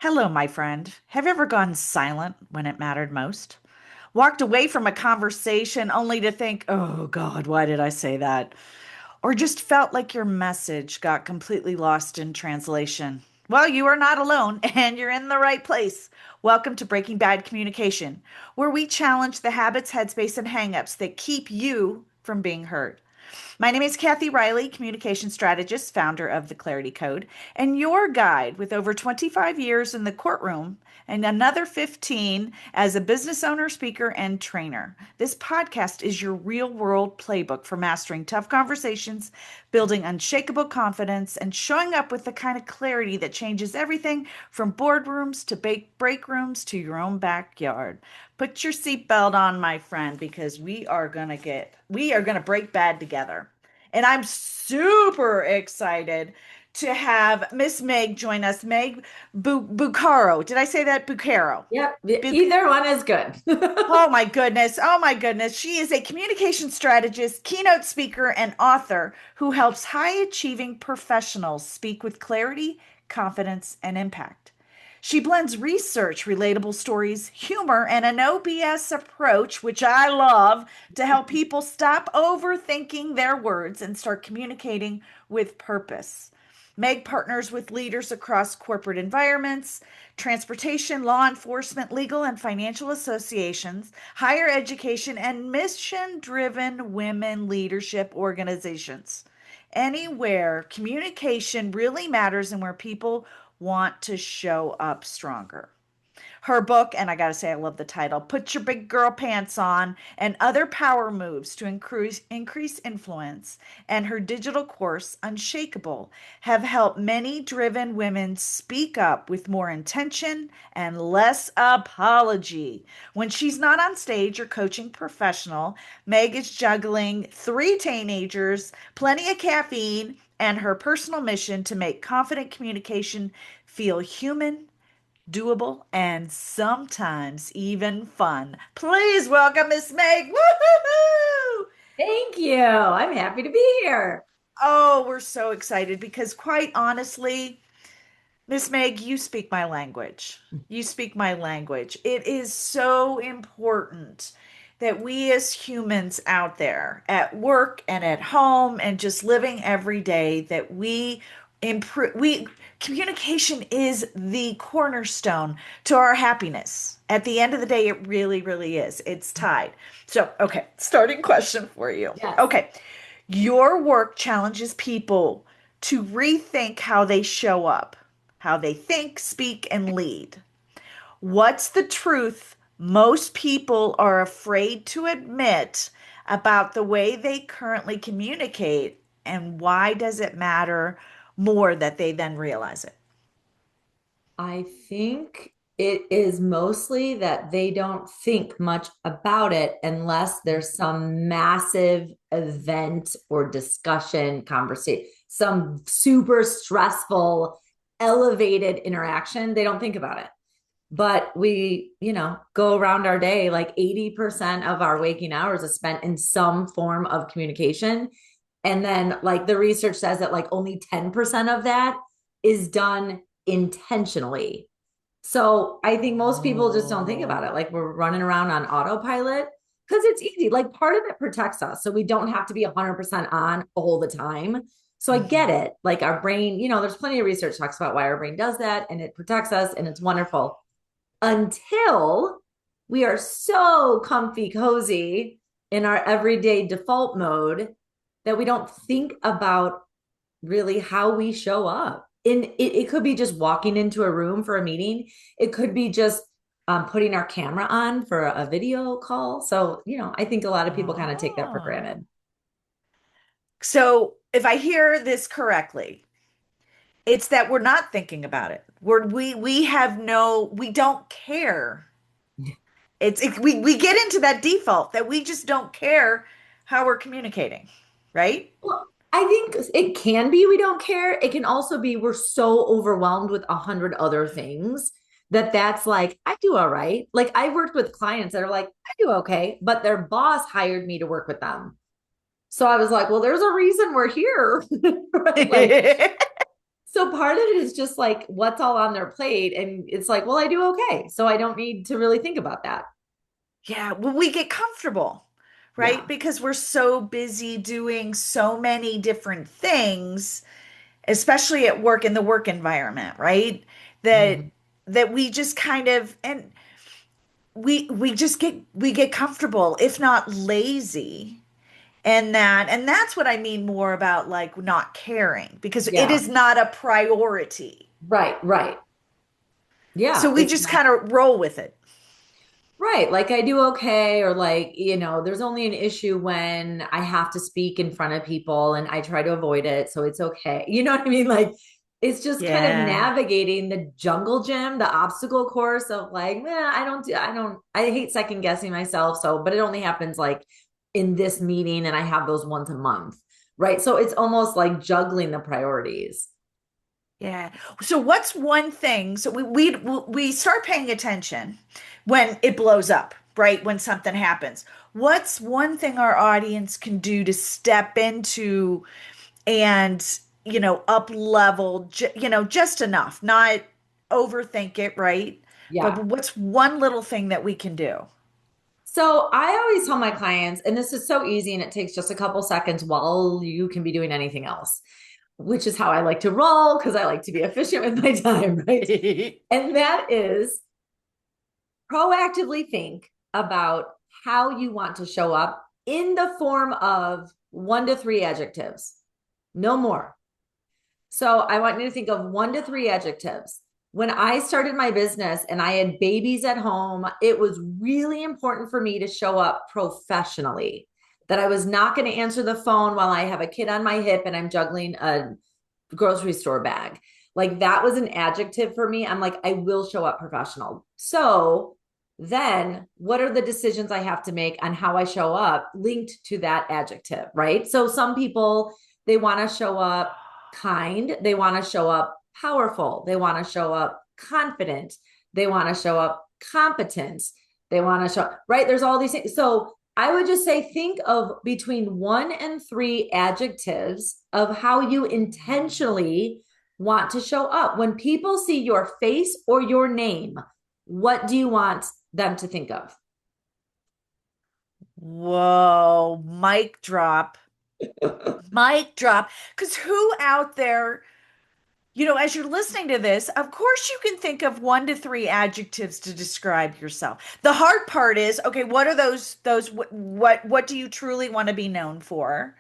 Hello, my friend. Have you ever gone silent when it mattered most? Walked away from a conversation only to think, oh God, why did I say that? Or just felt like your message got completely lost in translation? Well, you are not alone and you're in the right place. Welcome to Breaking Bad Communication, where we challenge the habits, headspace, and hangups that keep you from being heard. My name is Kathy Riley, communication strategist, founder of the Clarity Code, and your guide with over 25 years in the courtroom and another 15 as a business owner, speaker, and trainer. This podcast is your real world playbook for mastering tough conversations, building unshakable confidence, and showing up with the kind of clarity that changes everything from boardrooms to break rooms to your own backyard. Put your seatbelt on, my friend, because we are gonna break bad together. And I'm super excited to have Miss Meg join us. Meg Bucaro. Did I say that? Bucaro. Yep. Bu- Either one is good. oh my goodness. Oh my goodness. She is a communication strategist, keynote speaker, and author who helps high achieving professionals speak with clarity, confidence, and impact. She blends research, relatable stories, humor, and a no BS approach, which I love, to help people stop overthinking their words and start communicating with purpose. Meg partners with leaders across corporate environments, transportation, law enforcement, legal and financial associations, higher education, and mission driven women leadership organizations. Anywhere communication really matters and where people want to show up stronger. Her book, and I got to say, I love the title, Put Your Big Girl Pants On, and Other Power Moves to Increase Influence, and her digital course, Unshakable, have helped many driven women speak up with more intention and less apology. When she's not on stage or coaching professional, Meg is juggling three teenagers, plenty of caffeine, and her personal mission to make confident communication feel human, doable, and sometimes even fun. Please welcome Miss Meg. Woohoo! Thank you. I'm happy to be here. Oh, we're so excited because, quite honestly, Miss Meg, you speak my language. You speak my language. It is so important that we as humans out there at work and at home and just living every day that we improve we communication is the cornerstone to our happiness. At the end of the day, it really, really is. It's tied. So, okay, starting question for you. Yes. Okay, your work challenges people to rethink how they show up, how they think, speak, and lead. What's the truth most people are afraid to admit about the way they currently communicate, and why does it matter more that they then realize it? I think it is mostly that they don't think much about it unless there's some massive event or discussion, conversation, some super stressful, elevated interaction. They don't think about it. But we, go around our day, like 80% of our waking hours is spent in some form of communication. And then, like, the research says that, like, only 10% of that is done intentionally. So I think most people just don't think about Oh. it. Like, we're running around on autopilot because it's easy. Like, part of it protects us. So we don't have to be 100% on all the time. So I get Mhm. it. Like, our brain, there's plenty of research talks about why our brain does that and it protects us and it's wonderful until we are so comfy cozy in our everyday default mode that we don't think about really how we show up. And it could be just walking into a room for a meeting. It could be just putting our camera on for a video call. So, I think a lot of people kind of take that for Oh. granted. So if I hear this correctly, it's that we're not thinking about it. We don't care. We get into that default that we just don't care how we're communicating, right? Well, I think it can be we don't care. It can also be we're so overwhelmed with 100 other things that's like, I do all right. Like, I worked with clients that are like, I do okay, but their boss hired me to work with them. So I was like, well, there's a reason we're here. Right? Like, So part of it is just like what's all on their plate. And it's like, well, I do okay. So I don't need to really think about that. Yeah, well, we get comfortable, right? Yeah. Because we're so busy doing so many different things, especially at work in the work environment, right? That Mhm. that we just kind of and we just get comfortable, if not lazy. And that's what I mean more about like not caring because it Yeah. is not a priority. Right. Right. So Yeah. we just Exactly. kind of roll with it. Right. Like I do okay, or like, there's only an issue when I have to speak in front of people and I try to avoid it. So it's okay. You know what I mean? Like it's just kind of Yeah. navigating the jungle gym, the obstacle course of like, I hate second guessing myself. So, but it only happens like in this meeting and I have those once a month. Right. So it's almost like juggling the priorities. Yeah. So what's one thing? So we start paying attention when it blows up, right? When something happens. What's one thing our audience can do to step into and, up level, just enough, not overthink it, right? But Yeah. what's one little thing that we can do? So I always tell my clients, and this is so easy and it takes just a couple seconds while you can be doing anything else, which is how I like to roll because I like to be efficient with my time, right? And that is proactively think about how you want to show up in the form of 1 to 3 adjectives, no more. So I want you to think of 1 to 3 adjectives. When I started my business and I had babies at home, it was really important for me to show up professionally. That I was not going to answer the phone while I have a kid on my hip and I'm juggling a grocery store bag. Like that was an adjective for me. I'm like, I will show up professional. So then what are the decisions I have to make on how I show up linked to that adjective, right? So some people, they want to show up kind, they want to show up powerful, they want to show up confident, they want to show up competent, they want to show, right? There's all these things. So I would just say think of between 1 and 3 adjectives of how you intentionally want to show up. When people see your face or your name, what do you want them to think of? Whoa, mic drop. Mic drop. Because who out there, as you're listening to this, of course you can think of 1 to 3 adjectives to describe yourself. The hard part is, okay, what are those what do you truly want to be known for?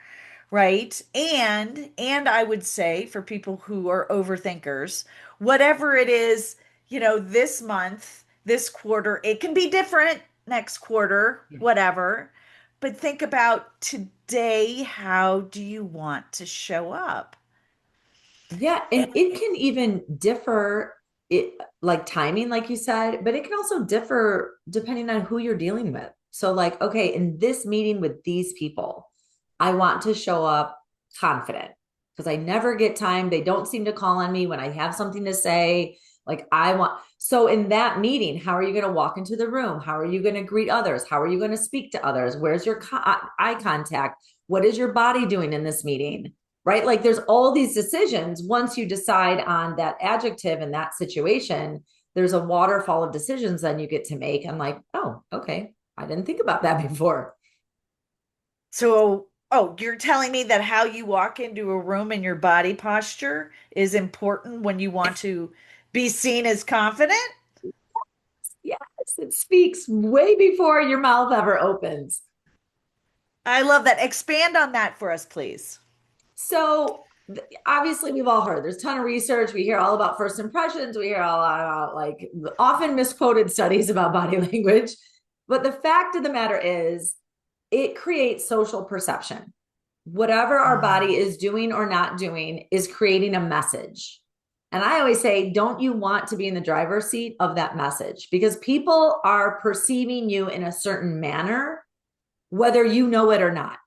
Right? And I would say for people who are overthinkers, whatever it is, this month, this quarter, it can be different next quarter, Yeah. whatever. But think about today, how do you want to show up? Yeah, and it can even differ it like timing, like you said, but it can also differ depending on who you're dealing with. So, like, okay, in this meeting with these people, I want to show up confident because I never get time. They don't seem to call on me when I have something to say. Like, I want, so in that meeting, how are you going to walk into the room? How are you going to greet others? How are you going to speak to others? Where's your eye contact? What is your body doing in this meeting? Right? Like there's all these decisions. Once you decide on that adjective in that situation, there's a waterfall of decisions then you get to make. I'm like, oh, okay. I didn't think about that before. So, oh, you're telling me that how you walk into a room and your body posture is important when you want to be seen as confident? Yes, it speaks way before your mouth ever opens. I love that. Expand on that for us, please. So obviously we've all heard there's a ton of research. We hear all about first impressions. We hear all about like often misquoted studies about body language. But the fact of the matter is it creates social perception. Whatever our body Mm. is doing or not doing is creating a message. And I always say, don't you want to be in the driver's seat of that message? Because people are perceiving you in a certain manner, whether you know it or not.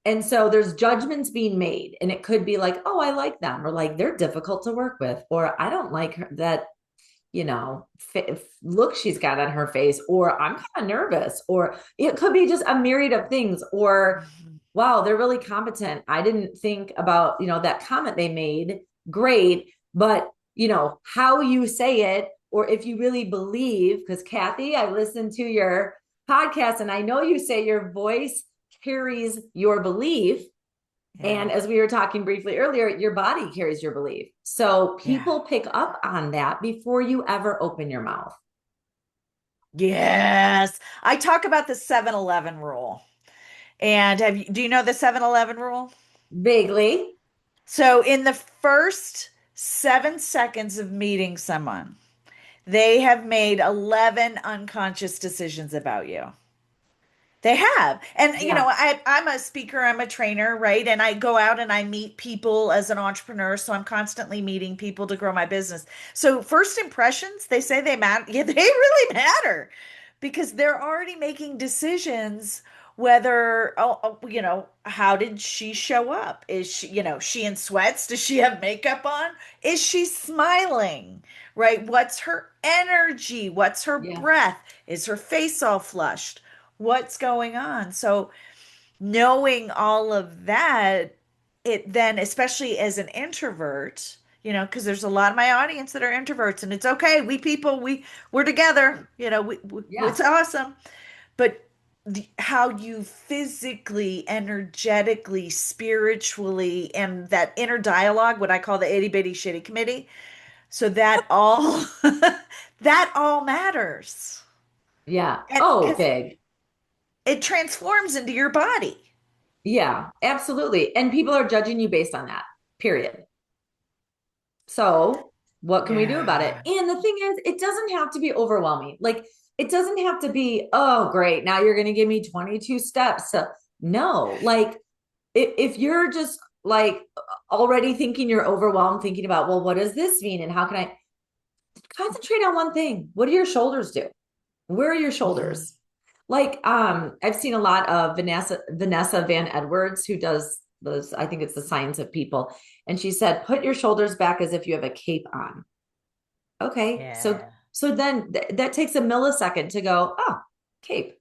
And so there's judgments being made, and it could be like, oh, I like them, or like they're difficult to work with, or I don't like that, look she's got on her face, or I'm kind of nervous, or it could be just a myriad of things, or Mhm. wow, they're really competent. I didn't think about, that comment they made. great. But, how you say it, or if you really believe, because Kathy, I listened to your podcast and I know you say your voice carries your belief. Yeah. And as we were talking briefly earlier, your body carries your belief. So Yeah. people pick up on that before you ever open your mouth. Yes. I talk about the 7-Eleven rule. And do you know the 7-Eleven rule? Vaguely. So in the first 7 seconds of meeting someone, they have made 11 unconscious decisions about you. They have. And, Yeah. I'm a speaker, I'm a trainer, right? And I go out and I meet people as an entrepreneur. So I'm constantly meeting people to grow my business. So first impressions, they say they matter. Yeah, they really matter because they're already making decisions whether, how did she show up? Is she, she in sweats? Does she have makeup on? Is she smiling? Right? What's her energy? What's her Yeah. breath? Is her face all flushed? What's going on? So knowing all of that, it then, especially as an introvert, because there's a lot of my audience that are introverts, and it's okay. We people, we're together. It's Yeah. awesome. But how you physically, energetically, spiritually, and that inner dialogue, what I call the itty bitty shitty committee. So that all that all matters. Yeah. And Oh, because big. it transforms into your body. Yeah, absolutely. And people are judging you based on that, period. So, what can we do about it? Yeah. And the thing is, it doesn't have to be overwhelming. Like, it doesn't have to be, oh, great. Now you're going to give me 22 steps. No, like, if you're just like already thinking you're overwhelmed, thinking about, well, what does this mean? And how can I concentrate on one thing? What do your shoulders do? Where are your Mhm. shoulders? Like, I've seen a lot of Vanessa Van Edwards, who does those, I think it's the Science of People. And she said, put your shoulders back as if you have a cape on. Okay. So Yeah. so then that takes a millisecond to go, oh, cape.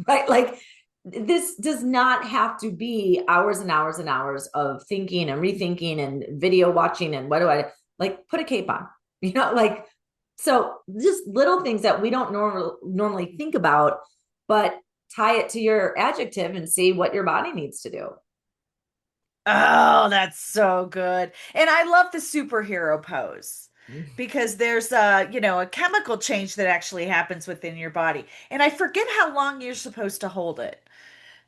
Right? Like, this does not have to be hours and hours and hours of thinking and rethinking and video watching and what do I like, put a cape on. Like, so just little things that we don't normally think about, but tie it to your adjective and see what your body needs to do. Oh, that's so good. And I love the superhero pose because there's a chemical change that actually happens within your body. And I forget how long you're supposed to hold it.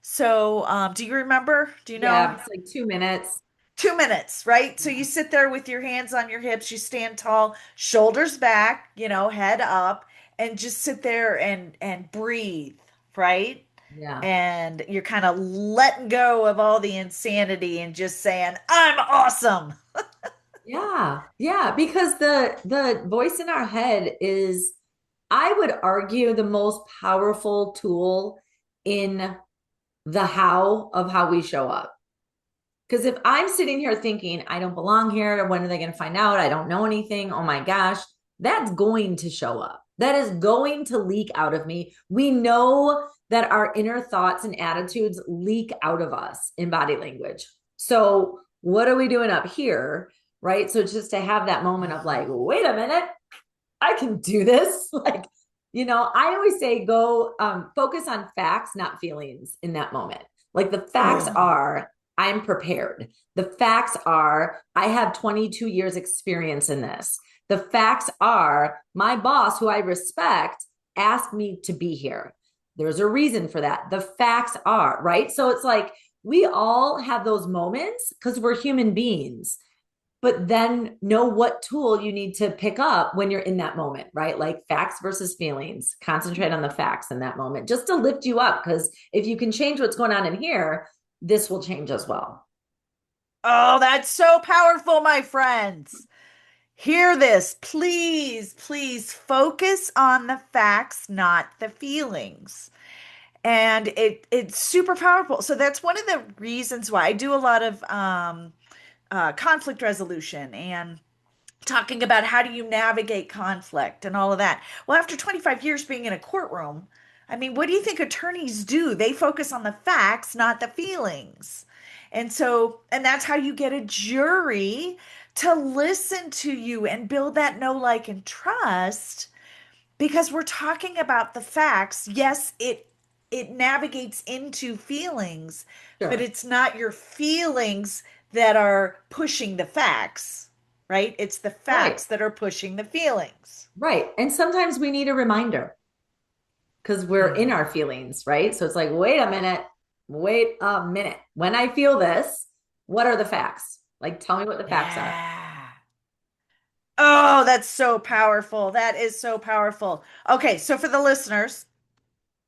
So, do you remember? Do you know? Yeah, it's like 2 minutes. 2 minutes, right? So Yeah. you sit there with your hands on your hips, you stand tall, shoulders back, head up, and just sit there and breathe, right? Yeah. And you're kind of letting go of all the insanity and just saying, I'm awesome. Yeah. Yeah, because the voice in our head is, I would argue, the most powerful tool in the how of how we show up. Because if I'm sitting here thinking, I don't belong here, when are they going to find out? I don't know anything. Oh my gosh, that's going to show up. That is going to leak out of me. We know that our inner thoughts and attitudes leak out of us in body language. So, what are we doing up here? Right. So, just to have that moment of like, wait a minute, I can do this. Like, I always say go focus on facts, not feelings in that moment. Like, the facts Oh, are, I'm prepared. The facts are, I have 22 years experience in this. The facts are, my boss, who I respect, asked me to be here. There's a reason for that. The facts are, right? So it's like we all have those moments because we're human beings, but then know what tool you need to pick up when you're in that moment, right? Like, facts versus feelings. Concentrate on the facts in that moment just to lift you up. Because if you can change what's going on in here, this will change as well. oh, that's so powerful, my friends. Hear this. Please, please focus on the facts, not the feelings. And it's super powerful. So that's one of the reasons why I do a lot of conflict resolution and talking about how do you navigate conflict and all of that. Well, after 25 years being in a courtroom, I mean, what do you think attorneys do? They focus on the facts, not the feelings. And that's how you get a jury to listen to you and build that know, like, and trust because we're talking about the facts. Yes, it navigates into feelings, but Sure. it's not your feelings that are pushing the facts, right? It's the Right. facts that are pushing the feelings. Right. And sometimes we need a reminder because we're in our Hmm. feelings, right? So it's like, wait a minute, wait a minute. When I feel this, what are the facts? Like, tell me what the facts are. Yeah. Oh, that's so powerful. That is so powerful. Okay, so for the listeners,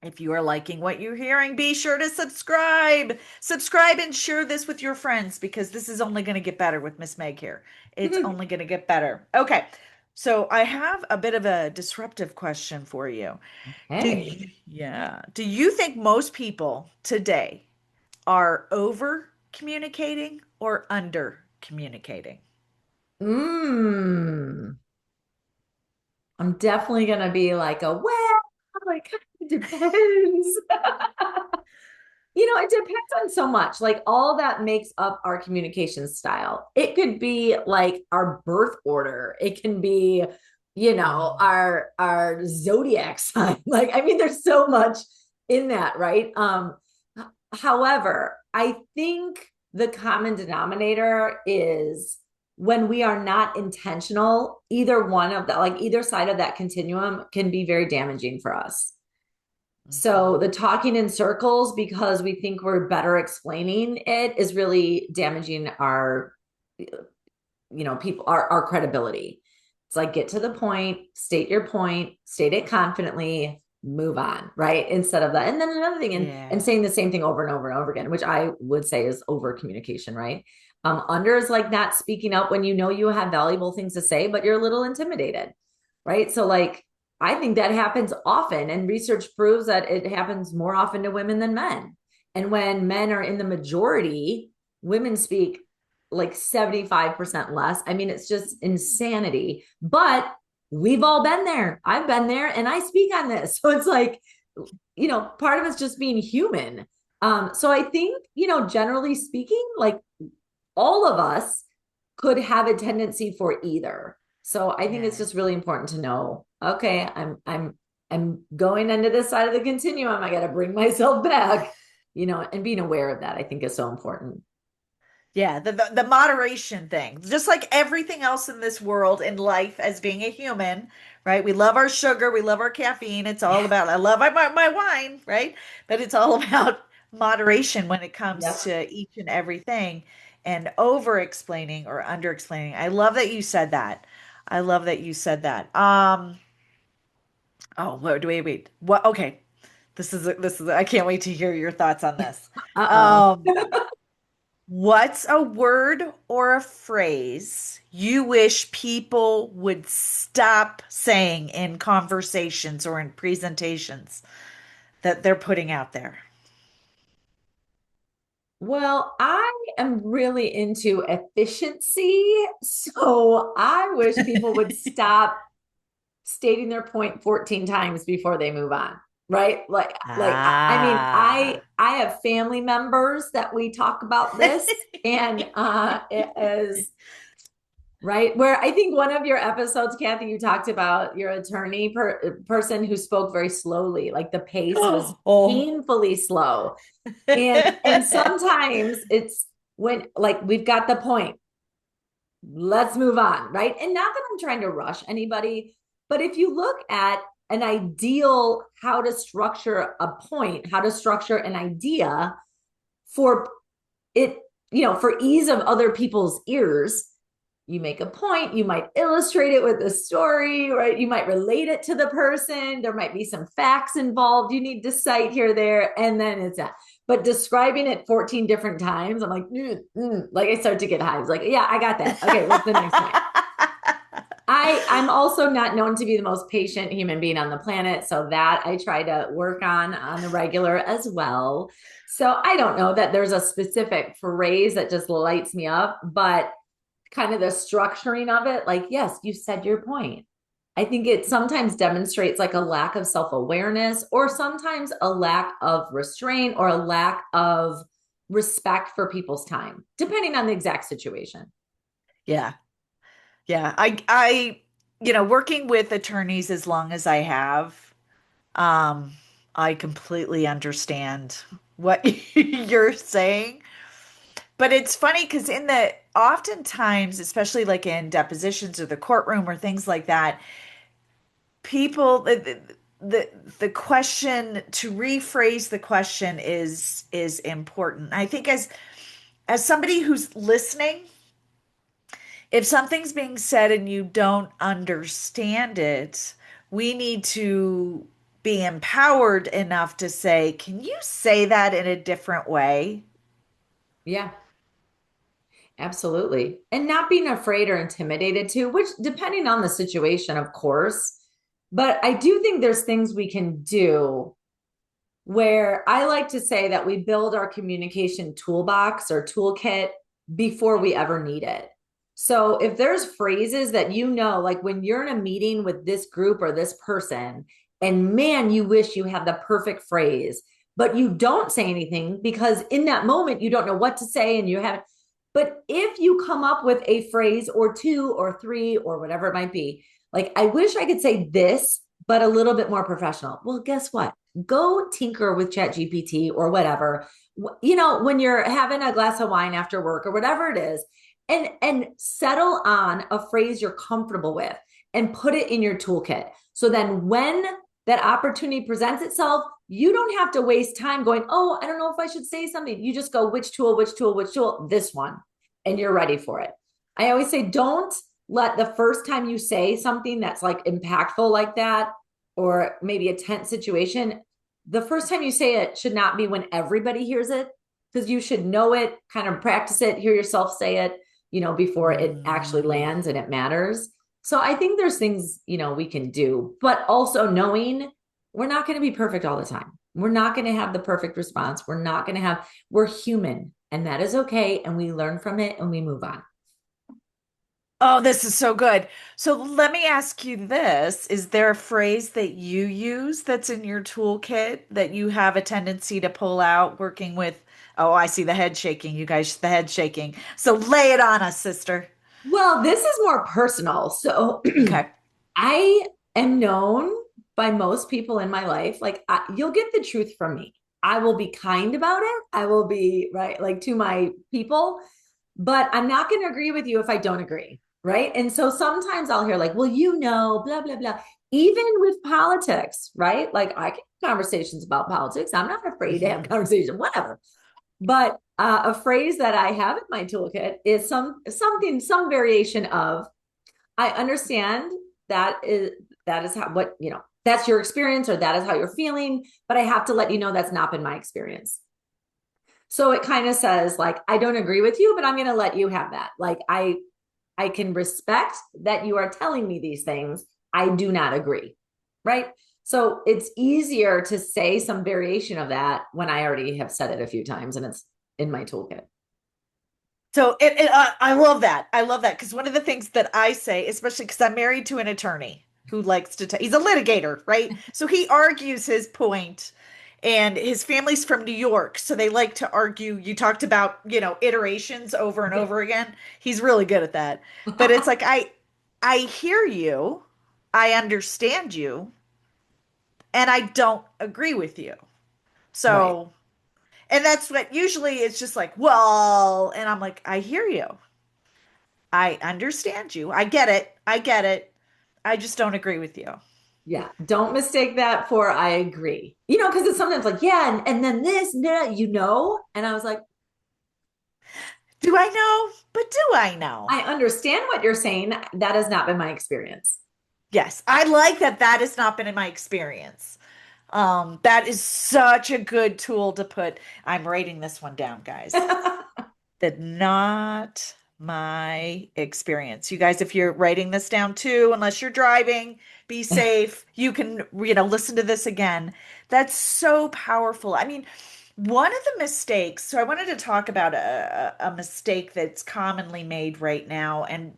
if you are liking what you're hearing, be sure to subscribe. Subscribe and share this with your friends because this is only going to get better with Miss Meg here. It's only going to get better. Okay. So I have a bit of a disruptive question for you. Hey. Do you think most people today are over communicating or under communicating? Mm. I'm definitely gonna be like a well, like it depends. It depends on so much. Like all that makes up our communication style. It could be like our birth order. It can be, our zodiac sign. Like, I mean, there's so much in that, right? However, I think the common denominator is when we are not intentional, either one of that, like either side of that continuum can be very damaging for us. So Mhm. the talking in circles because we think we're better explaining it is really damaging our, people, our credibility. It's like get to the point, state your point, state it confidently, move on, right? Instead of that. And then another thing, and Yeah. saying the same thing over and over and over again, which I would say is over communication, right? Under is like not speaking up when you know you have valuable things to say, but you're a little intimidated, right? So like I think that happens often, and research proves that it happens more often to women than men. And when men are in the majority, women speak like 75% less. I mean, it's just insanity. But we've all been there. I've been there and I speak on this. So it's like, part of it's just being human. So I think, generally speaking, like all of us could have a tendency for either. So I think it's Yeah. just really important to know, okay, I'm going into this side of the continuum. I got to bring myself back, and being aware of that, I think is so important. Yeah, the moderation thing. Just like everything else in this world in life as being a human, right? We love our sugar, we love our caffeine. It's all Yeah. about I love my wine, right? But it's all about moderation when it comes Yep. to each and everything and over explaining or under explaining. I love that you said that. I love that you said that. Oh, wait. What okay. I can't wait to hear your thoughts on this. Uh-oh. Um What's a word or a phrase you wish people would stop saying in conversations or in presentations that they're putting out there? Well, I am really into efficiency. So I wish people would stop stating their point 14 times before they move on. Right. I mean, Ah. I have family members that we talk about this, and it is right where I think one of your episodes, Kathy, you talked about your attorney person who spoke very slowly, like the pace was Oh. painfully slow. And sometimes it's when like we've got the point, let's move on, right? And not that I'm trying to rush anybody, but if you look at an ideal how to structure a point, how to structure an idea for it, for ease of other people's ears, you make a point, you might illustrate it with a story, right? You might relate it to the person. There might be some facts involved you need to cite here, there, and then it's that. But describing it 14 different times, I'm like, like I start to get hives. Like, yeah, I got that. Okay, what's the next point? I'm also not known to be the most patient human being on the planet, so that I try to work on the regular as well. So I don't know that there's a specific phrase that just lights me up, but kind of the structuring of it, like, yes, you said your point. I think it sometimes demonstrates like a lack of self awareness or sometimes a lack of restraint or a lack of respect for people's time, depending on the exact situation. Yeah. Yeah, working with attorneys as long as I have, um, I completely understand what you're saying. But it's funny because oftentimes, especially like in depositions or the courtroom or things like that, people, the question to rephrase the question is important. I think as somebody who's listening, if something's being said and you don't understand it, we need to be empowered enough to say, can you say that in a different way? Yeah, absolutely. And not being afraid or intimidated too, which depending on the situation, of course. But I do think there's things we can do where I like to say that we build our communication toolbox or toolkit before we ever need it. So if there's phrases that you know, like when you're in a meeting with this group or this person, and man, you wish you had the perfect phrase, but you don't say anything because in that moment you don't know what to say and you have. But if you come up with a phrase or two or three or whatever it might be, like, I wish I could say this, but a little bit more professional. Well, guess what? Go tinker with ChatGPT or whatever. When you're having a glass of wine after work or whatever it is, and settle on a phrase you're comfortable with and put it in your toolkit. So then when that opportunity presents itself, you don't have to waste time going, oh, I don't know if I should say something. You just go, which tool, which tool, which tool, this one, and you're ready for it. I always say, don't let the first time you say something that's like impactful like that, or maybe a tense situation, the first time you say it should not be when everybody hears it, because you should know it, kind of practice it, hear yourself say it, before it actually Mm. lands and it matters. So I think there's things, we can do, but also knowing we're not going to be perfect all the time. We're not going to have the perfect response. We're human, and that is okay. And we learn from it and we move on. Oh, this is so good. So let me ask you this. Is there a phrase that you use that's in your toolkit that you have a tendency to pull out working with? Oh, I see the head shaking. You guys, the head shaking. So lay it on us, sister. Well, this is more personal. So Okay. I am known by most people in my life. Like, you'll get the truth from me. I will be kind about it. I will be right, like to my people, but I'm not going to agree with you if I don't agree. Right. And so sometimes I'll hear, like, well, blah, blah, blah. Even with politics, right? Like, I can have conversations about politics. I'm not afraid to have Mhm. conversations, whatever. But a phrase that I have in my toolkit is some variation of, I understand that is how what that's your experience or that is how you're feeling, but I have to let you know that's not been my experience. So it kind of says, like, I don't agree with you, but I'm going to let you have that. Like, I can respect that you are telling me these things. I do not agree. Right? So it's easier to say some variation of that when I already have said it a few times and it's in my toolkit. So I love that. I love that because one of the things that I say, especially because I'm married to an attorney who likes to, he's a litigator, right? So he argues his point, and his family's from New York, so they like to argue. You talked about, iterations over and Yeah. over again. He's really good at that. But it's like I hear you, I understand you, and I don't agree with you. Right. So, and that's what usually it's just like, well, and I'm like, I hear you. I understand you. I get it. I get it. I just don't agree with you. Yeah. Don't mistake that for I agree. Because it's sometimes like, yeah, and then this, nah, and I was like, Do I know? But do I know? I understand what you're saying. That has not been my experience. Yes, I like that. That has not been in my experience. That is such a good tool to put. I'm writing this one down, guys. That not my experience. You guys, if you're writing this down too, unless you're driving, be safe. You can, listen to this again. That's so powerful. I mean, one of the mistakes, so I wanted to talk about a mistake that's commonly made right now, and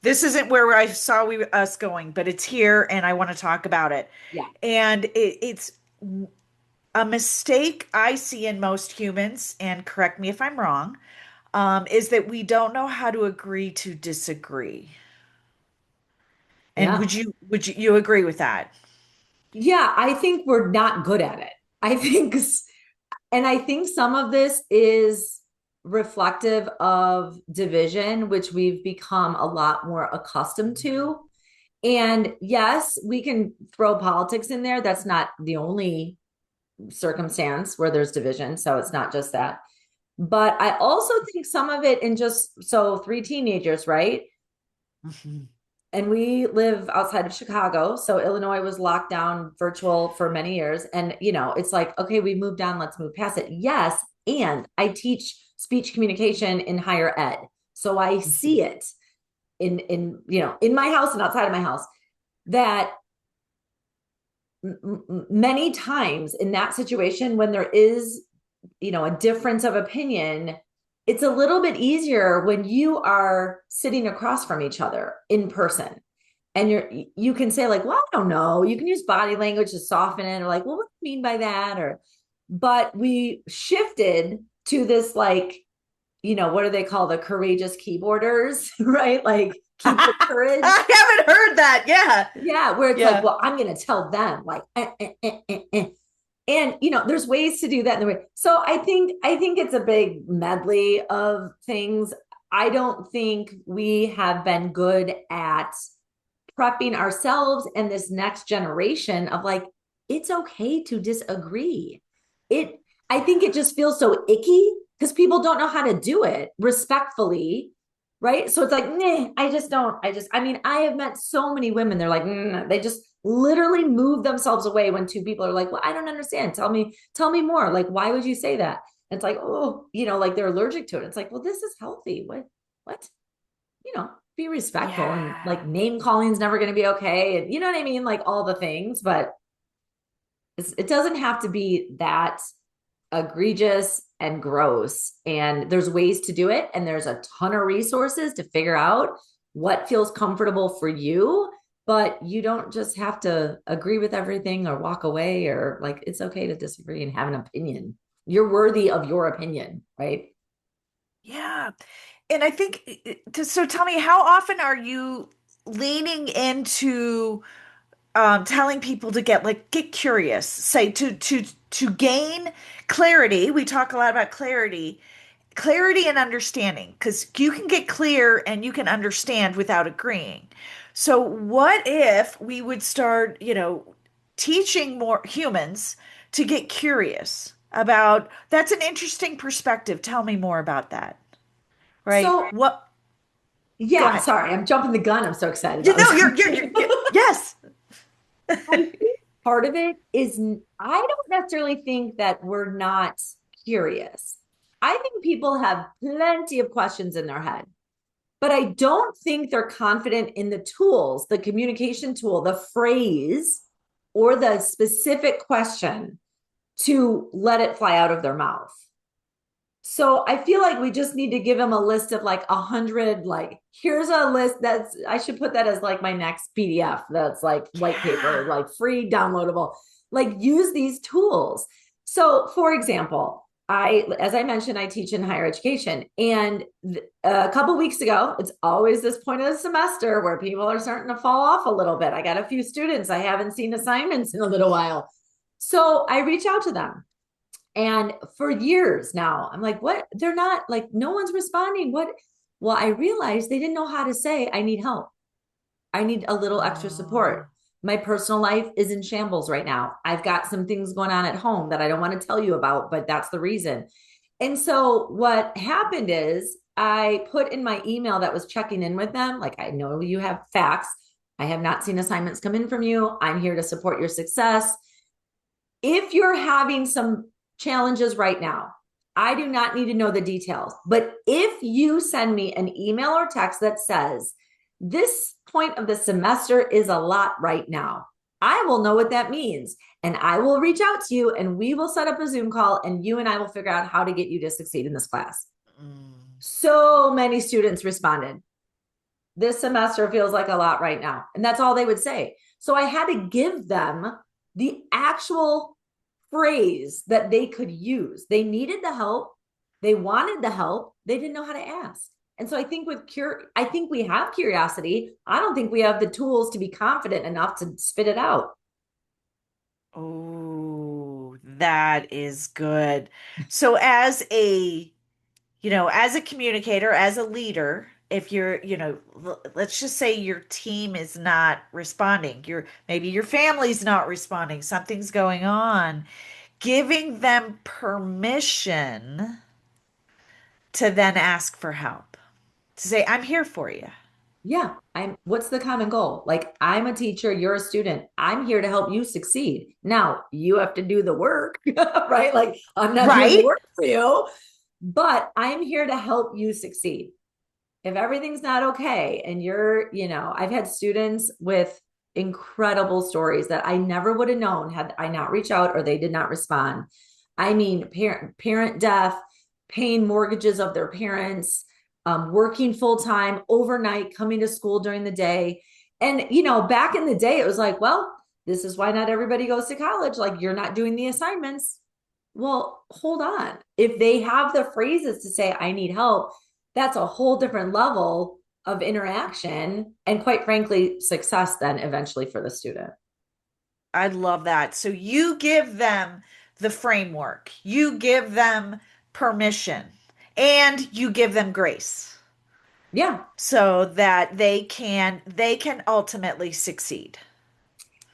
this isn't where I saw us going, but it's here, and I want to talk about it. Yeah. And it's a mistake I see in most humans, and correct me if I'm wrong, is that we don't know how to agree to disagree. And Yeah. you agree with that? Yeah, I think we're not good at it. I think, and I think some of this is reflective of division, which we've become a lot more accustomed to. And yes, we can throw politics in there. That's not the only circumstance where there's division. So it's not just that. But I also think some of it in just so three teenagers, right? Mhm. And we live outside of Chicago. So Illinois was locked down virtual for many years. And, it's like, okay, we moved on, let's move past it. Yes. And I teach speech communication in higher ed. So I see it in my house and outside of my house that many times in that situation when there is a difference of opinion, it's a little bit easier when you are sitting across from each other in person and you can say like, well, I don't know, you can use body language to soften it, or like, well, what do you mean by that? Or but we shifted to this, like, what do they call the courageous keyboarders? Right, like keyboard courage. I haven't heard that. Yeah. Yeah, where it's like, Yeah. well, I'm going to tell them like, and there's ways to do that in the way. So I think it's a big medley of things. I don't think we have been good at prepping ourselves and this next generation of like, it's okay to disagree. It I think it just feels so icky because people don't know how to do it respectfully, right? So it's like, nah, I just don't. I mean, I have met so many women, they're like, nah, they just literally move themselves away when two people are like, well, I don't understand. Tell me more. Like, why would you say that? And it's like, oh, like they're allergic to it. It's like, well, this is healthy. What? Be respectful, and Yeah. like name calling is never going to be okay. And you know what I mean? Like all the things, but it doesn't have to be that egregious and gross. And there's ways to do it. And there's a ton of resources to figure out what feels comfortable for you. But you don't just have to agree with everything or walk away, or like it's okay to disagree and have an opinion. You're worthy of your opinion, right? Yeah. And I think, so tell me, how often are you leaning into telling people to get curious, say to gain clarity? We talk a lot about clarity and understanding, because you can get clear and you can understand without agreeing. So what if we would start, teaching more humans to get curious about, that's an interesting perspective. Tell me more about that. Right? So, What? Go yeah, ahead. sorry, I'm jumping the gun. I'm so excited You about know, this yes. I think part of it is I don't necessarily think that we're not curious. I think people have plenty of questions in their head, but I don't think they're confident in the tools, the communication tool, the phrase, or the specific question to let it fly out of their mouth. So I feel like we just need to give them a list of like 100, like, here's a list I should put that as like my next PDF that's like white paper, Yeah. like free downloadable, like use these tools. So for example, as I mentioned, I teach in higher education, and a couple weeks ago, it's always this point of the semester where people are starting to fall off a little bit. I got a few students, I haven't seen assignments in a little while. So I reach out to them, and for years now, I'm like, what? They're not like, no one's responding. What? Well, I realized they didn't know how to say, I need help. I need a little extra Oh, support. My personal life is in shambles right now. I've got some things going on at home that I don't want to tell you about, but that's the reason. And so what happened is I put in my email that was checking in with them, like, I know you have facts. I have not seen assignments come in from you. I'm here to support your success. If you're having some challenges right now, I do not need to know the details. But if you send me an email or text that says, this point of the semester is a lot right now, I will know what that means. And I will reach out to you, and we will set up a Zoom call, and you and I will figure out how to get you to succeed in this class. mm, So many students responded, this semester feels like a lot right now. And that's all they would say. So I had to give them the actual phrase that they could use. They needed the help. They wanted the help, they didn't know how to ask. And so I think I think we have curiosity. I don't think we have the tools to be confident enough to spit it out. Oh, that is good. So as a, as a communicator, as a leader, if you're, let's just say your team is not responding, maybe your family's not responding, something's going on, giving them permission to then ask for help, to say, I'm here for you. Yeah, what's the common goal? Like, I'm a teacher, you're a student. I'm here to help you succeed. Now, you have to do the work, right? Like, I'm not doing the Right? work for you, but I'm here to help you succeed. If everything's not okay and I've had students with incredible stories that I never would have known had I not reached out or they did not respond. I mean, parent death, paying mortgages of their parents, working full time overnight, coming to school during the day. And, back in the day, it was like, well, this is why not everybody goes to college. Like, you're not doing the assignments. Well, hold on. If they have the phrases to say, I need help, that's a whole different level of interaction and, quite frankly, success then eventually for the student. I love that. So you give them the framework, you give them permission, and you give them grace Yeah. so that they can ultimately succeed.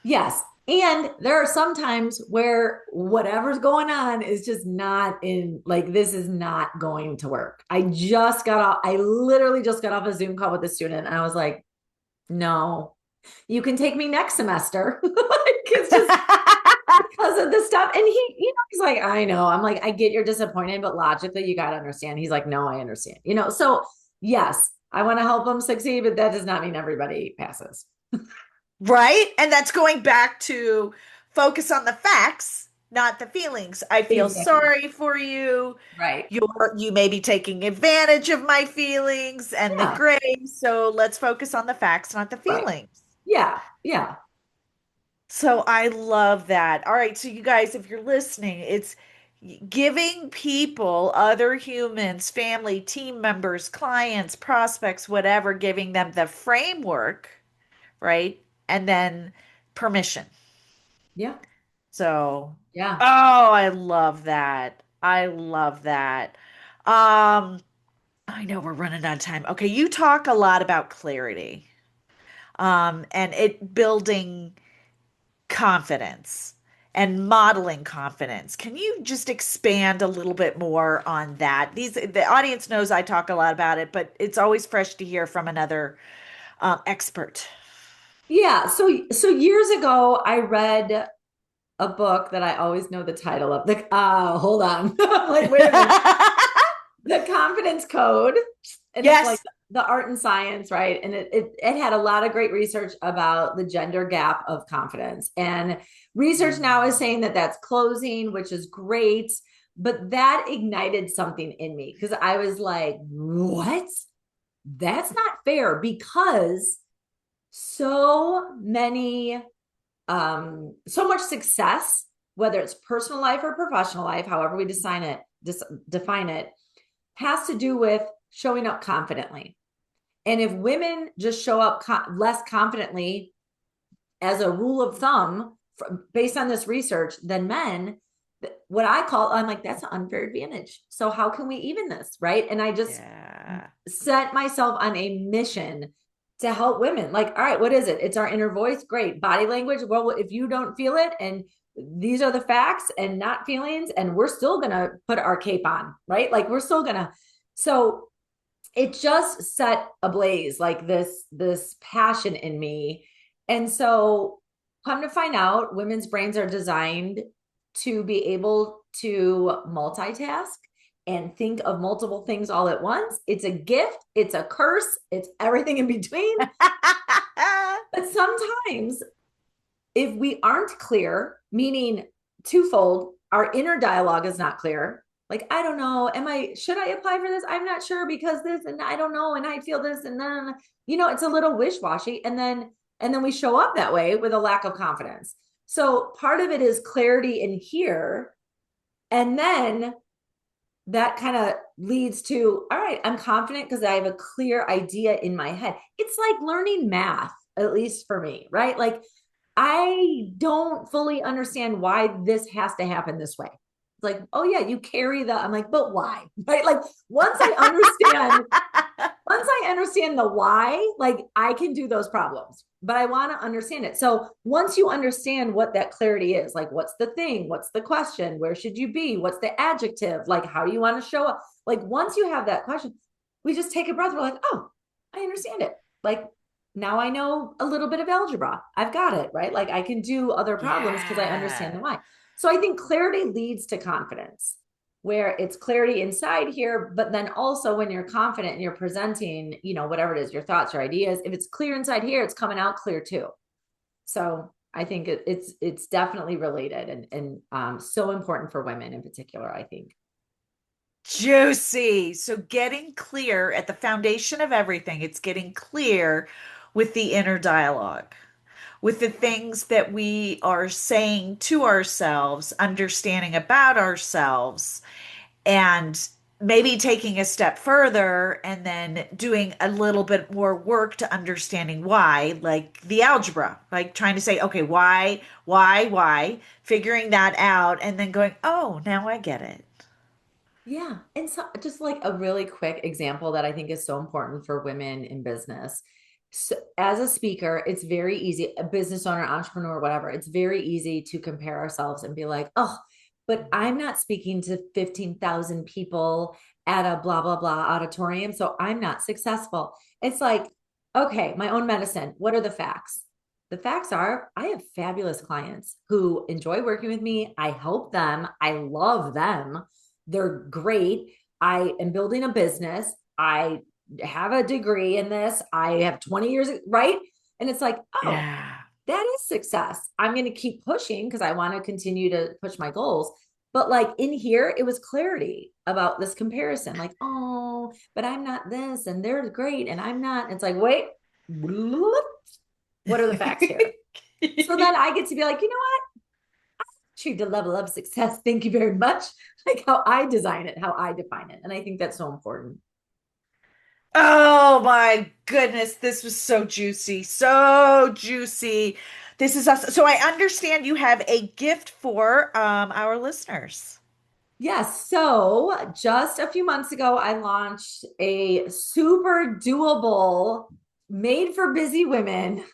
Yes. And there are some times where whatever's going on is just not in, like, this is not going to work. I literally just got off a Zoom call with a student and I was like, no, you can take me next semester. Like, it's just because of this stuff. And he's like, I know. I'm like, I get you're disappointed, but logically, you got to understand. He's like, no, I understand. So yes, I want to help them succeed, but that does not mean everybody passes. Right? And that's going back to focus on the facts, not the feelings. I feel Exactly. sorry for you. Right. You may be taking advantage of my feelings and the Yeah. grace. So let's focus on the facts, not the Right. feelings. Yeah. Yeah. So I love that. All right, so you guys, if you're listening, it's giving people, other humans, family, team members, clients, prospects, whatever, giving them the framework, right? And then permission. Yeah. So, Yeah. oh, I love that. I love that. Um, I know we're running out of time. Okay, you talk a lot about clarity, and it building confidence and modeling confidence. Can you just expand a little bit more on that? The audience knows I talk a lot about it, but it's always fresh to hear from another expert. Yeah. So years ago, I read a book that I always know the title of. Like, hold on. I'm like, wait a minute. The Confidence Code. And it's like Yes. the art and science, right? And it had a lot of great research about the gender gap of confidence. And research now is saying that that's closing, which is great. But that ignited something in me because I was like, what? That's not fair because so many so much success, whether it's personal life or professional life, however we define it, has to do with showing up confidently. And if women just show up less confidently as a rule of thumb based on this research than men, I'm like, that's an unfair advantage. So how can we even this? Right. And I just Yeah. set myself on a mission to help women. Like, all right, what is it? It's our inner voice. Great. Body language. Well, if you don't feel it and these are the facts and not feelings, and we're still going to put our cape on, right? Like, we're still going to. So it just set ablaze like this passion in me. And so come to find out, women's brains are designed to be able to multitask and think of multiple things all at once. It's a gift, it's a curse, it's everything in between. But sometimes if we aren't clear, meaning twofold, our inner dialogue is not clear. Like, I don't know, should I apply for this? I'm not sure because this, and I don't know, and I feel this, and then, it's a little wish-washy. And then we show up that way with a lack of confidence. So part of it is clarity in here. And then that kind of leads to, all right, I'm confident because I have a clear idea in my head. It's like learning math, at least for me, right? Like I don't fully understand why this has to happen this way. It's like, oh yeah, you carry the, I'm like, but why? Right? Like once I understand the why, like I can do those problems, but I want to understand it. So once you understand what that clarity is, like what's the thing, what's the question, where should you be, what's the adjective, like how do you want to show up? Like once you have that question, we just take a breath. We're like, oh, I understand it. Like now I know a little bit of algebra. I've got it, right? Like I can do other problems because I understand the Yeah. why. So I think clarity leads to confidence where it's clarity inside here, but then also when you're confident and you're presenting, whatever it is, your thoughts or ideas, if it's clear inside here, it's coming out clear too. So I think it's definitely related and so important for women in particular, I think. Juicy. So getting clear at the foundation of everything, it's getting clear with the inner dialogue, with the things that we are saying to ourselves, understanding about ourselves, and maybe taking a step further and then doing a little bit more work to understanding why, like the algebra, like trying to say, okay, why, figuring that out, and then going, oh, now I get it. Yeah. And so just like a really quick example that I think is so important for women in business. So as a speaker, it's very easy, a business owner, entrepreneur, whatever, it's very easy to compare ourselves and be like, oh, but I'm not speaking to 15,000 people at a blah, blah, blah auditorium. So I'm not successful. It's like, okay, my own medicine. What are the facts? The facts are I have fabulous clients who enjoy working with me. I help them. I love them. They're great. I am building a business. I have a degree in this. I have 20 years, right? And it's like, oh, Yeah. that is success. I'm going to keep pushing because I want to continue to push my goals. But like in here, it was clarity about this comparison. Like, oh, but I'm not this and they're great and I'm not. It's like, wait, what are the facts here? So then I get to be like, you know what? Achieved a level of success. Thank you very much. Like how I design it, how I define it. And I think that's so important. Oh my goodness, this was so juicy, so juicy. This is us. So I understand you have a gift for our listeners. Yes. So just a few months ago, I launched a super doable, made for busy women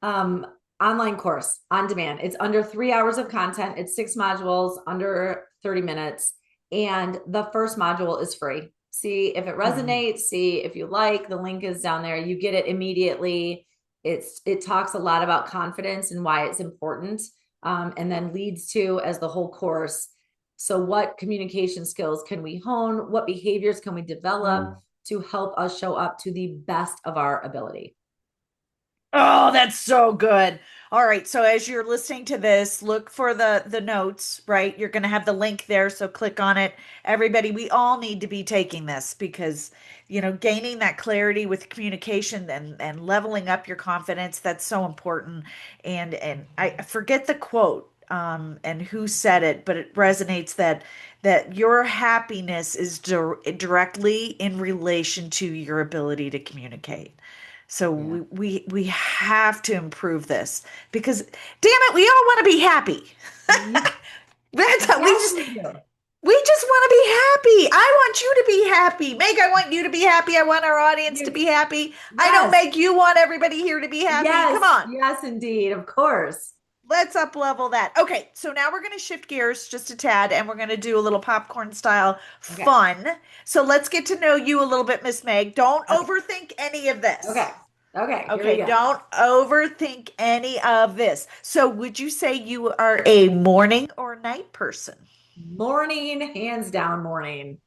um, online course on demand. It's under 3 hours of content. It's 6 modules, under 30 minutes. And the first module is free. See if it Oh. resonates, see if you like. The link is down there. You get it immediately. It talks a lot about confidence and why it's important. And then leads to as the whole course. So what communication skills can we hone? What behaviors can we develop to help us show up to the best of our ability? Oh, that's so good. All right, so as you're listening to this, look for the notes, right? You're going to have the link there, so click on it. Everybody, we all need to be taking this because, gaining that clarity with communication and leveling up your confidence, that's so important. And I forget the quote and who said it, but it resonates that your happiness is directly in relation to your ability to communicate. So Yeah. we have to improve this because damn it, we all want to be happy. Yeah. That's how Yes, we do. we just want to be happy. I want you to be happy. Meg, I want you to be happy. I want our audience to You, be happy. I know yes, Meg, you want everybody here to be happy. Come yes, on. yes, indeed. Of course. Let's up level that. Okay, so now we're going to shift gears just a tad and we're going to do a little popcorn style Okay. fun. So let's get to know you a little bit, Miss Meg. Don't Okay. overthink any of this. Okay. Okay. Here we Okay, go. don't overthink any of this. So, would you say you are a morning or night person? Morning, hands down morning.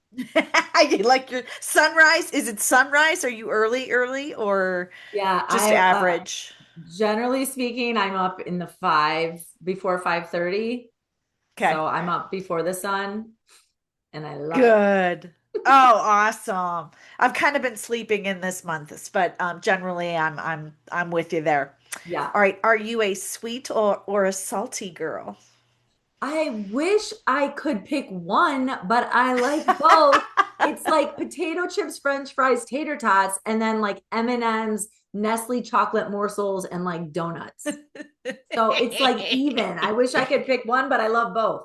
Like your sunrise? Is it sunrise? Are you early, or Yeah, just average? generally speaking, I'm up in the before 5:30. Okay, So I'm up before the sun and I love it. good. Oh, awesome. I've kind of been sleeping in this month, but generally I'm with you there. Yeah. All right, are you a sweet or a salty girl? I wish I could pick one, but I like both. It's like potato chips, French fries, tater tots, and then like M&Ms, Nestle chocolate morsels, and like donuts. So it's like even. I wish I could pick one, but I love both.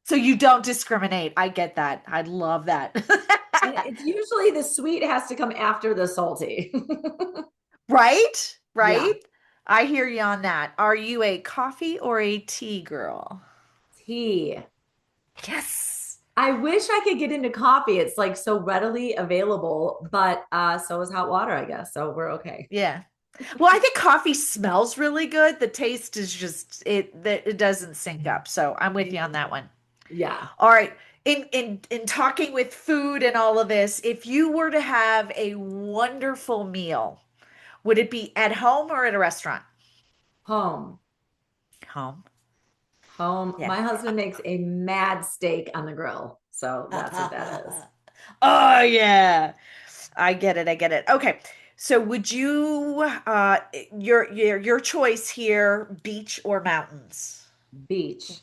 So you don't discriminate. I get that. I love that. And it's usually the sweet has to come after the salty. Right? Yeah. Right? I hear you on that. Are you a coffee or a tea girl? Tea. Yes. I wish I could get into coffee. It's like so readily available, but so is hot water, I guess. So we're okay. Yeah. Well, I think coffee smells really good. The taste is just it doesn't sync up. So I'm with you on that one. Yeah. All right. In talking with food and all of this, if you were to have a wonderful meal, would it be at home or at a restaurant? Home. Home. Home. Yeah. My husband makes a mad steak on the grill. So that's what that is. Oh yeah. I get it. I get it. Okay. So would you your choice here, beach or mountains? Beach.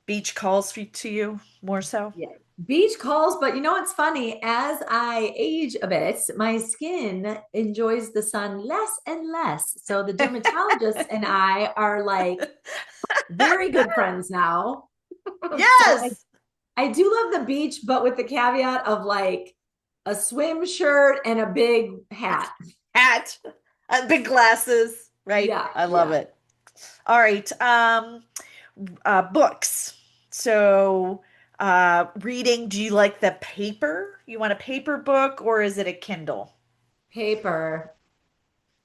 Beach calls to you more so? Yeah. Beach calls, but you know what's funny? As I age a bit, my skin enjoys the sun less and less. So the dermatologist and I are like very good friends now. So Yes. I do love the beach, but with the caveat of like a swim shirt and a big hat. Hat, big glasses, right? Yeah, I love yeah. it. All right. Books. So, reading, do you like the paper? You want a paper book or is it a Kindle? Paper.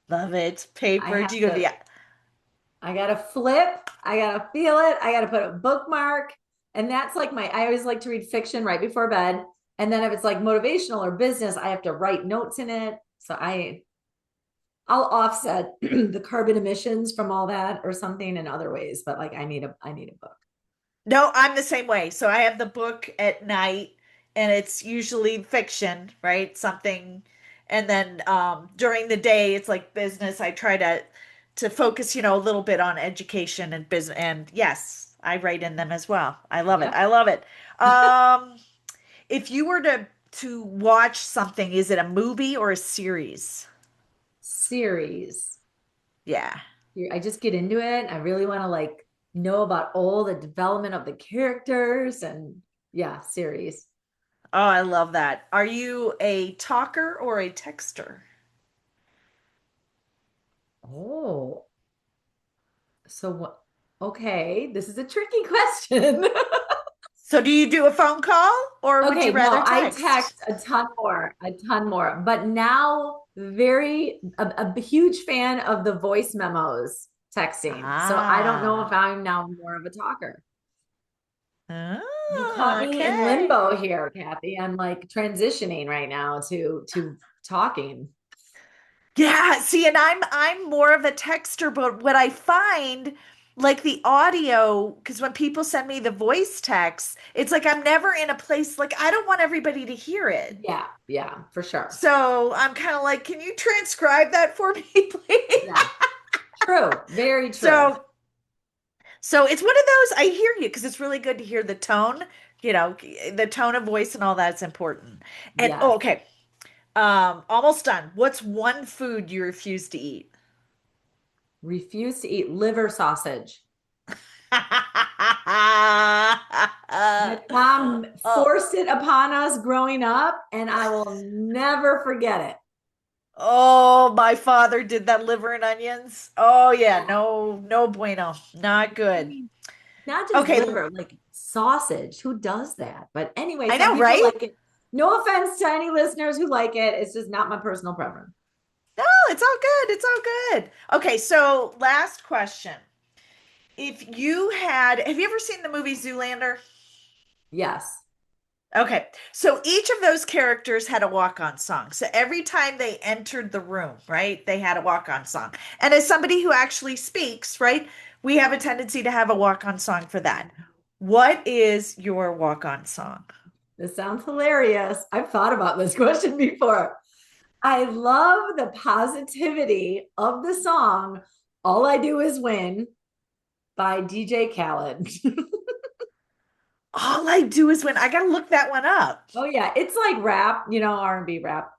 Love it. I Paper. Do have you go to to, the I gotta flip, I gotta feel it, I gotta put a bookmark. And that's like I always like to read fiction right before bed. And then if it's like motivational or business, I have to write notes in it. So I'll offset the carbon emissions from all that or something in other ways, but like I need a book. No, I'm the same way. So I have the book at night and it's usually fiction, right? Something and then during the day it's like business. I try to focus, a little bit on education and business and yes, I write in them as well. I love it. Yeah. I love it. Um if you were to watch something, is it a movie or a series? Series. Yeah. I just get into it. I really want to like know about all the development of the characters and yeah, series. Oh, I love that. Are you a talker or a texter? Oh, so what? Okay, this is a tricky question. So do you do a phone call or would you Okay, no, rather I text? text a ton more, but now a huge fan of the voice memos texting. So I don't know if Ah. I'm now more of a talker. You caught Ah, me in okay. limbo here, Kathy. I'm like transitioning right now to talking. Yeah, see, and I'm more of a texter, but what I find like the audio, because when people send me the voice text, it's like I'm never in a place like I don't want everybody to hear it. Yeah, yeah, for sure. So I'm kind of like, can you transcribe that for me, please? Yeah, true. Very true. So so it's one of those, I hear you because it's really good to hear the tone, the tone of voice and all that's important. And Yes. oh, okay. Almost done. What's one food you refuse to eat? Refuse to eat liver sausage. My mom Oh, forced it upon us growing up, and I will never forget it. oh, my father did that liver and onions. Oh yeah, Yeah. no, no bueno. Not I good. mean, not just Okay, liver, like sausage. Who does that? But anyway, I some know, people right? like it. No offense to any listeners who like it. It's just not my personal preference. No, it's all good. It's all good. Okay, so last question. If you have you ever seen the movie Zoolander? Yes. Okay, so each of those characters had a walk-on song. So every time they entered the room, right, they had a walk-on song. And as somebody who actually speaks, right, we have a tendency to have a walk-on song for that. What is your walk-on song? This sounds hilarious. I've thought about this question before. I love the positivity of the song All I Do Is Win by DJ Khaled. All I do is win. I got to look that one up. Oh yeah, it's like rap, R&B rap.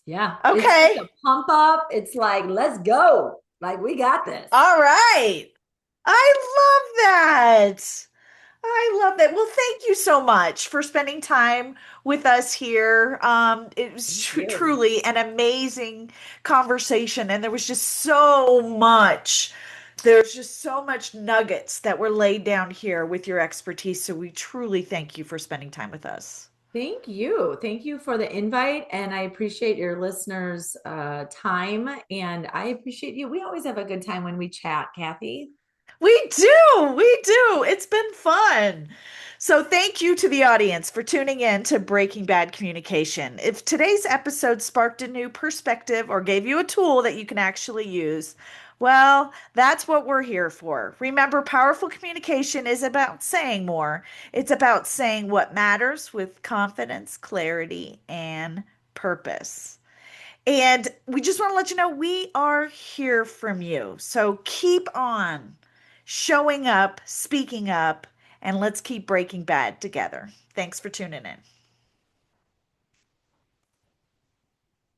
Yeah, it's just Okay. a pump up. It's like, let's go. Like we got this. All right. I love that. I love that. Well, thank you so much for spending time with us here. It was Thank you. truly an amazing conversation, and there was just so much. There's just so much nuggets that were laid down here with your expertise. So we truly thank you for spending time with us. Thank you. Thank you for the invite. And I appreciate your listeners' time. And I appreciate you. We always have a good time when we chat, Kathy. We do. We do. It's been fun. So, thank you to the audience for tuning in to Breaking Bad Communication. If today's episode sparked a new perspective or gave you a tool that you can actually use, well, that's what we're here for. Remember, powerful communication is about saying more, it's about saying what matters with confidence, clarity, and purpose. And we just want to let you know we are here from you. So keep on showing up, speaking up, and let's keep breaking bad together. Thanks for tuning in.